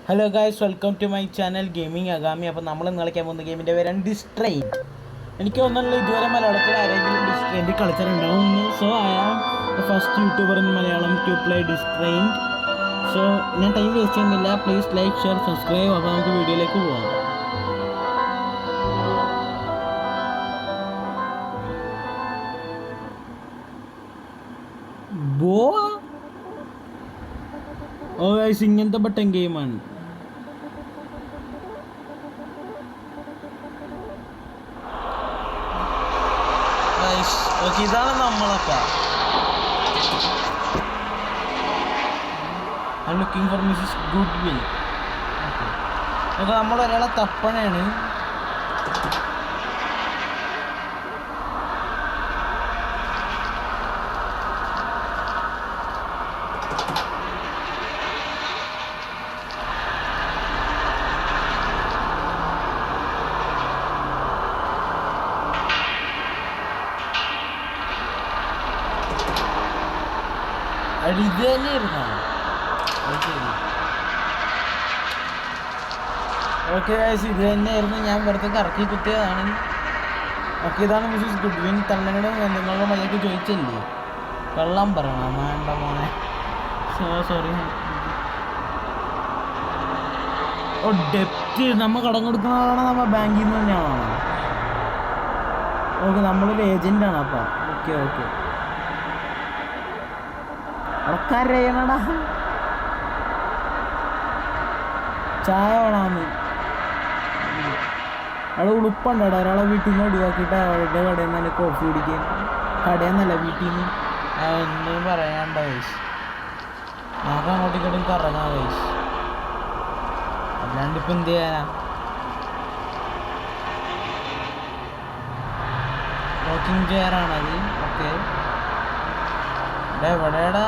Hello guys, welcome to my channel gaming അഗാമി. അപ്പോൾ നമ്മൾ ഇന്ന് കളിക്കാൻ പോകുന്ന ഗെയിമിൻ്റെ പേരാണ് ഡിസ്ട്രെയിൻ. എനിക്ക് തോന്നുന്നില്ല ഇതുവരെ മലയാളത്തിൽ ആരെങ്കിലും ഡിസ്ട്രെയിൻ കളിച്ചിട്ടുണ്ടാവും. So I am the first YouTuber in Malayalam to play distrain. So ഞാൻ ടൈം വേസ്റ്റ് ചെയ്യുന്നില്ല. Please like, share, subscribe. അപ്പോൾ നമുക്ക് വീഡിയോയിലേക്ക് പോകാം. ഓ ഗൈസ്, ഇങ്ങനത്തെ ബട്ടൺ ഗെയിമാണ്. ഓക്കെ, ഇതാണ് നമ്മളൊക്കെ. I am looking for Mrs Goodwin. Okay, നമ്മൾ ഒരാളെ തപ്പണയാണ്. ഇത് തന്നെയായിരുന്നോ? ഓക്കെ ഗൈസ്, ഇത് തന്നെയായിരുന്നു. ഞാൻ വെറുതെ കറക്കി കുത്തിയതാണ്. ഓക്കെ, ഇതാണ് മിസ്സസ് ഗുഡ്വിൻ. തള്ളനോട് നിങ്ങളുടെ മഴയ്ക്ക് ചോദിച്ചില്ലേ? കള്ളം പറയണം, വേണ്ട മോനെ. സോറി. ഓ, ഡെപ്റ്റ്. നമ്മൾ കടം കൊടുക്കുന്നതാണോ? നമ്മൾ ബാങ്കിൽ നിന്ന് തന്നെയാണോ? ഓക്കെ, നമ്മളൊരു ഏജൻ്റാണ്. അപ്പം ഓക്കെ ഓക്കെ, ആൾക്കാരേണടാ. ചായ വേണമെന്ന് അവിടെ ഉളുപ്പുണ്ടോ? ഒരാളെ വീട്ടിൽ നിന്ന് ഒഴിവാക്കിയിട്ട് അവരുടെ കടയിൽ നിന്ന് തന്നെ കോഫി കുടിക്കാൻ. കടയിൽ നിന്നല്ല, വീട്ടിൽ നിന്ന്. ഒന്നും പറയാണ്ട വയസ്സ്. നമുക്ക് അങ്ങോട്ടും ഇങ്ങോട്ടും കറങ്ങാം വയസ്സ്. അല്ലാണ്ട് ഇപ്പം എന്ത് ചെയ്യാനാ? റോക്കിംഗ് ചെയറാണത്. ഓക്കെ, എവിടെയാടാ?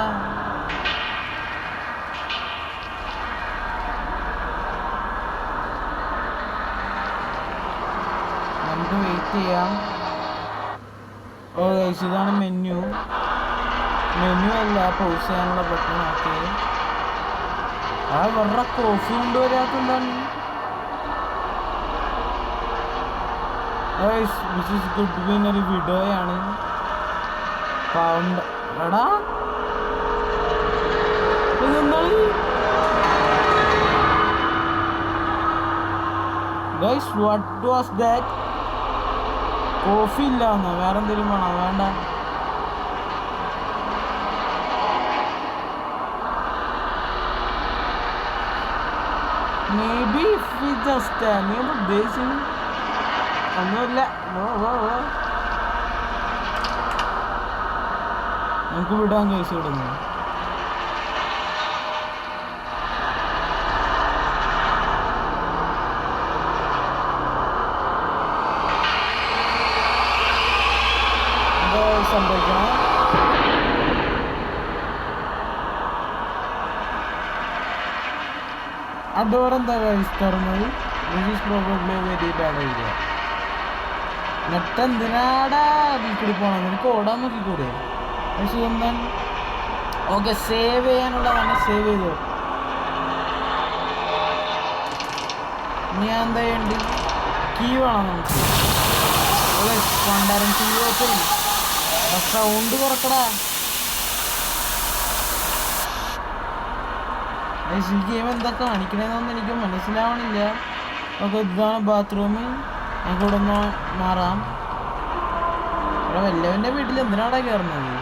നമുക്ക് വെയിറ്റ് ചെയ്യാം. ഓ ഗൈസ്, ഇതാണ് മെനു അല്ല, പോസ് ചെയ്യാനുള്ള ബട്ടൺ. ഓക്കെ, ആ വെറുതെ കോഫി കൊണ്ടുവരാത്തെന്താണ്? മിസ്സസ് ഗുഡ്വിൻ ഒരു വിഡോയാണ്. എടാ, guys, what was that? Coffee ഇല്ല എന്നോ? വേറെ എന്തെങ്കിലും വേണോ? വേണ്ട. മേ ബി ജസ്റ്റ് നീ ഉദ്ദേശിച്ചു ഒന്നുമില്ല. നമുക്ക് വിടാൻ കേസ് വിടുന്നു. സംഭവിക്കണം. ആ ഡോർ എന്താ തുറന്നത്? Very bad idea. നെട്ടെന്തിനാടാ വീട്ടിൽ പോകണം? നിനക്ക് ഓടാൻ നോക്കിക്കൂടെ? പക്ഷെ എന്താണ്? Okay, save ചെയ്യാനുള്ളതാണ്. സേവ് ചെയ്തോ. ഞാൻ എന്താ ചെയ്യണ്ട്? കീ വേണം നമുക്ക്. കൊണ്ടാരം കീ വെക്കും. സൗണ്ട് കുറക്കടാ. ഈ ഗെയിം എന്താ കാണിക്കണേന്നൊന്നും എനിക്ക് മനസ്സിലാവണില്ല. ഓക്കെ, ഇതാണ് ബാത്റൂം. ഞങ്ങൾക്ക് ഇവിടെ ഒന്ന് മാറാം. ഇവിടെ വല്ലവൻ്റെ വീട്ടിൽ എന്തിനാടാ കയറുന്നത്?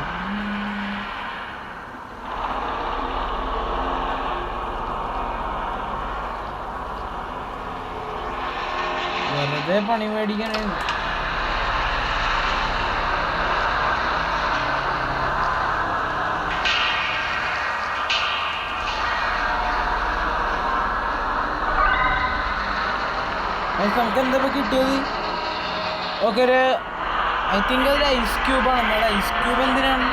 വെറുതെ പണി മേടിക്കണേ. നമുക്ക് എന്താ കിട്ടിയത്? ഓക്കെ, ഒരു ഐ തിങ്ക് അതൊരു ഐസ് ക്യൂബാണ്. നമ്മുടെ ഐസ് ക്യൂബ് എന്തിനാണ്?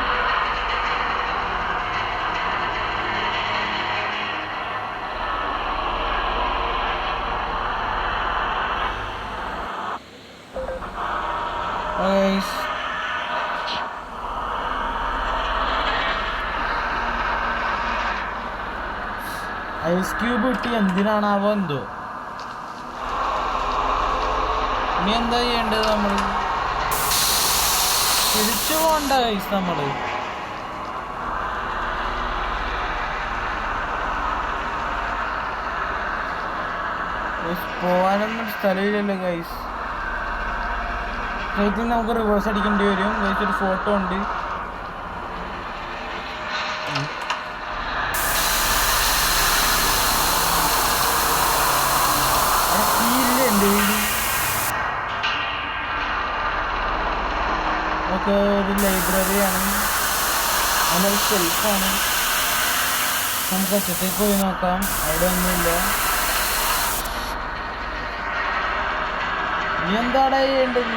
ഐസ് ക്യൂബ് കിട്ടി, എന്തിനാണാവോ എന്തോ. ഇനി എന്താ ചെയ്യേണ്ടത്? നമ്മൾ തിരിച്ചു പോകണ്ട ഗൈസ്. നമ്മള് പോവാനൊന്നും സ്ഥലമില്ലല്ലോ ഗൈസ്. ശരിക്കും നമുക്ക് റിവേഴ്സ് അടിക്കേണ്ടി വരും ഗൈസ്. ഒരു ഫോട്ടോ ഉണ്ട്. ഒക്കെ ഒരു ലൈബ്രറിയാണ്, അതിനൊരു ഷെൽഫാണ്. നമുക്ക് ഒറ്റത്തേക്ക് പോയി നോക്കാം. അവിടെ ഒന്നുമില്ല. ഇനി എന്താടാ ചെയ്യേണ്ടത്?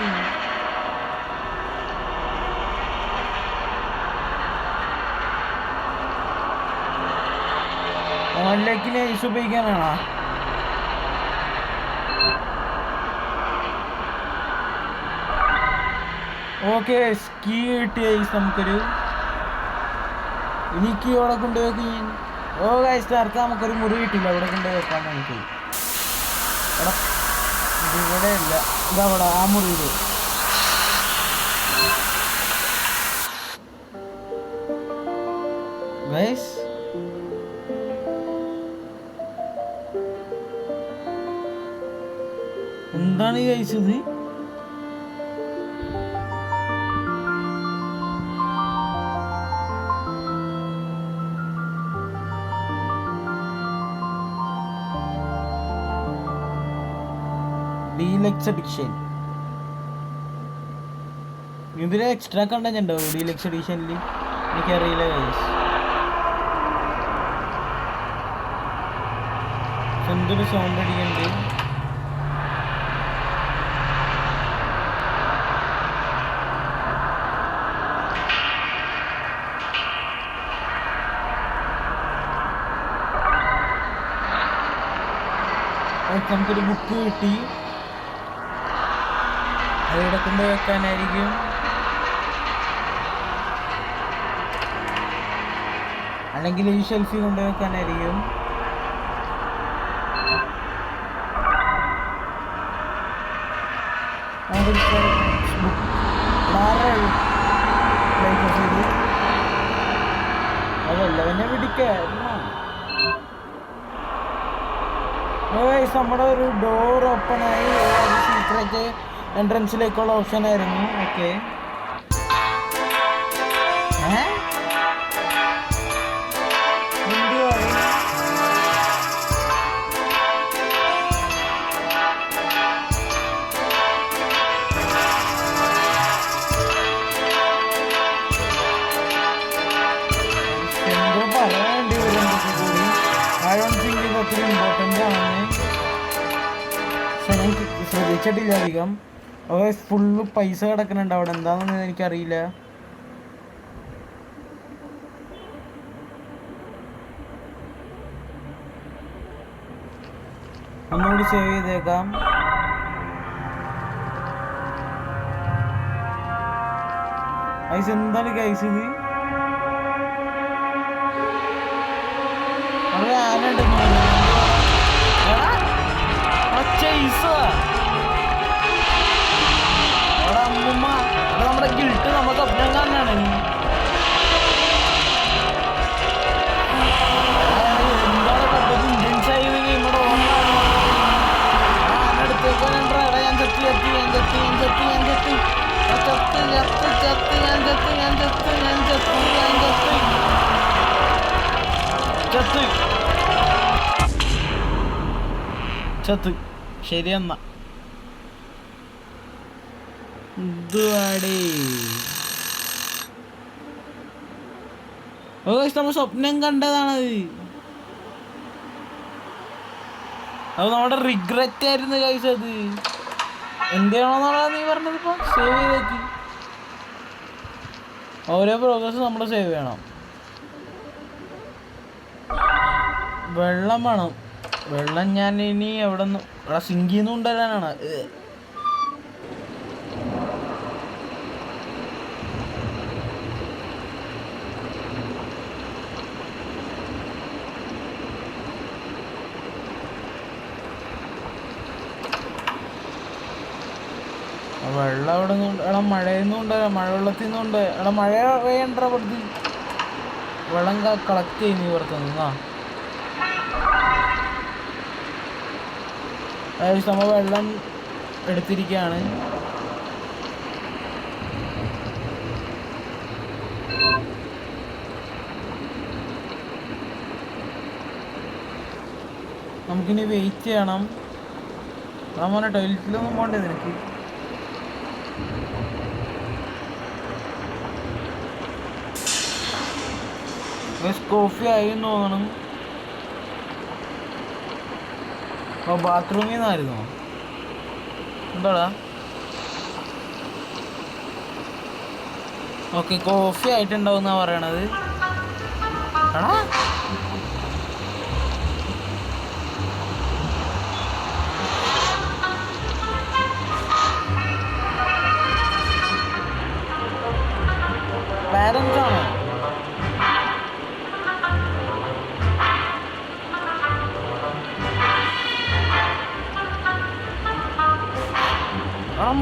ഓൺലൈനിലേക്ക് ഐസ് ഉപയോഗിക്കാനാണോ? ഓക്കെ, കീ കിട്ടി ഐസ് നമുക്കൊരു. ഇനി കീ അവിടെ കൊണ്ടുപോയി ഞാൻ. ഓ ഗൈസ്, നേരത്തെ നമുക്കൊരു മുറി കിട്ടില്ല, അവിടെ കൊണ്ടുപോയി വെക്കാം നമുക്ക്. ഇവിടെ അല്ല, ഇതവിടെ ആ മുറിയിൽ. ഗൈസ് എന്താണ് ഈ കഴിച്ചത്? Deluxe edition. ഇതിൽ എക്സ്ട്രാ കണ്ടന്റ് ഉണ്ടോ ഡീലക്സ് എഡിഷനിൽ? എനിക്കറിയില്ല ഗൈസ്. എന്തൊരു സൗണ്ട് അടിക്കുന്നുണ്ട്. നമുക്കൊരു ബുക്ക് കിട്ടി, അതിവിടെ കൊണ്ടുപോയി വെക്കാനായിരിക്കും. അല്ലെങ്കിൽ ഈ ഷെൽഫിൽ കൊണ്ടുപോയി വെക്കാനായിരിക്കും. അതല്ല പിന്നെ നമ്മുടെ ഒരു ഡോർ ഓപ്പൺ ആയി. സീക്രട്ട് എൻട്രൻസിലേക്കുള്ള ഓപ്ഷൻ ആയിരുന്നു. ഓക്കെ, എന്തോ പറയാണ്ടി വരുന്നതൊക്കെ കൂടി. ഒത്തിരി ഇമ്പോർട്ടൻ്റ് ആണ്. പക്ഷെ ഞാൻ ശ്രദ്ധിച്ചിട്ടില്ല അധികം. ഫുള്ള് പൈസ കിടക്കുന്നുണ്ട് അവിടെ, എന്താണെന്ന് എനിക്കറിയില്ല. ഒന്നുകൂടി സേവ് ചെയ്തേക്കാം. ഐസ് എന്താണ് ഗൈസ് ഇത്? അവിടെ ആനുണ്ട്. അവിടെ അമ്മൂമ്മ, അവിടെ നമ്മുടെ ഗിൽട്ട് നമ്മൾ സ്വപ്നം കാണാനാണ്. എന്താണ് പറ്റത്? ഇന്ത്യൻസ് ആയി ഇവിടെ ആനെടുത്തേക്കാനുണ്ടാ. ഞാൻ ചത്തി ചത്തി ഞാൻ ചത്തി ഞാൻ ചത്തി ഞാൻ ചത്തി ചത്ത് ചത്ത് ചത്ത് ഞാൻ ചത്ത് ഞാൻ ചത്ത് ഞാൻ ചത്ത് ഞാൻ ചത്ത് ചത്ത് ചത്ത്. ശരിയെന്നാ ഇതുവാടേ. നമ്മൾ സ്വപ്നം കണ്ടതാണത്. അത് നമ്മുടെ റിഗ്രറ്റ് ആയിരുന്നു ഗൈസ്. അത് എന്തിനാണെന്നുള്ളത് നീ പറഞ്ഞത്. ഇപ്പം സേവ് ചെയ്തേക്ക്. ഓരോ പ്രോഗ്രസ് നമ്മൾ സേവ് ചെയ്യണം. വെള്ളം വേണം. വെള്ളം ഞാൻ ഇനി എവിടെ നിന്ന് സിങ്കിൽ നിന്ന് കൊണ്ടുവരാനാണ്. വെള്ളം അവിടെ നിന്ന് എടാ മഴയെന്നുണ്ട്, മഴവെള്ളത്തിൽ നിന്നുണ്ട്. എടാ മഴ പെയ്യണ്ട പുറത്ത് വെള്ളം കളക്ട് ചെയ്യുന്നു പുറത്ത് നിന്നാ. നമ്മൾ വെള്ളം എടുത്തിരിക്കുകയാണ്. നമുക്കിനി വെയിറ്റ് ചെയ്യണം. മോനെ ടോയ്ലറ്റിലൊന്നും പോകണ്ടേ നിനക്ക്? കോഫി ആയി എന്ന് തോന്നണം. ബാത്റൂമിൽ നിന്നായിരുന്നോ? എന്താടാ? ഓക്കെ, കോഫി ആയിട്ടുണ്ടാവും എന്നാ പറയണത്. എടാ പാരൻസ് ആണോ?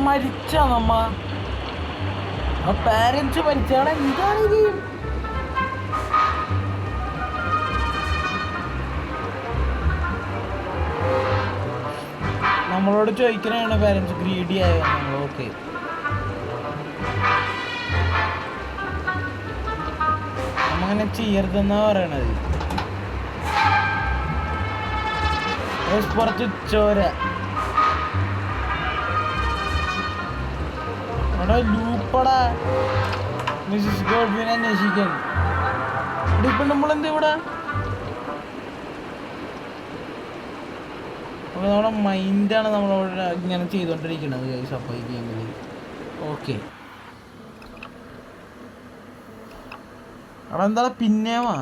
മരിച്ച നമ്മ പാരൻസ് മരിച്ചാണ്. എന്താണ് നമ്മളോട് ചോദിക്കണതാണ് പാരൻസ് ഗ്രീഡി ആയോ നമ്മൾ. ഓക്കെ, നമ്മങ്ങനെ ചെയ്യരുതെന്നാ പറയണത്. പുറത്ത് ചോര ലൂപ്പടാ. മിസ്സിസ് ഗോഡ്വിനെ അന്വേഷിക്കാൻ ഇപ്പം നമ്മളെന്താ ഇവിടെ? അപ്പോൾ നമ്മുടെ മൈൻഡാണ് നമ്മളവിടെ ഇങ്ങനെ ചെയ്തുകൊണ്ടിരിക്കുന്നത് ഗൈസ്. അപ്പോൾ ഈ ഗെയിമിൽ ഓക്കെ. അവിടെ എന്താ പിന്നെവാ?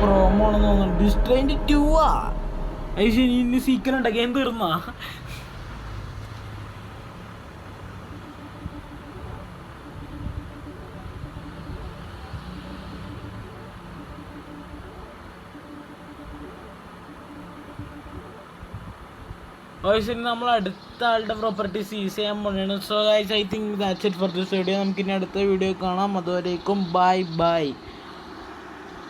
പ്രോമോ ആണെന്ന് തോന്നുന്നു. ഡിസ്ട്രെയിൻഡ് 2 ഇനി സീക്വൽ ഉണ്ട്. ഗെയിം തീർന്നാ? നമ്മൾ അടുത്ത ആളുടെ പ്രോപ്പർട്ടി സീസ് ചെയ്യാൻ പോകണം. So guys, I think that's it for this video. നമുക്കിനി അടുത്ത വീഡിയോ കാണാം. അതുവരേക്കും ബൈ ബൈ.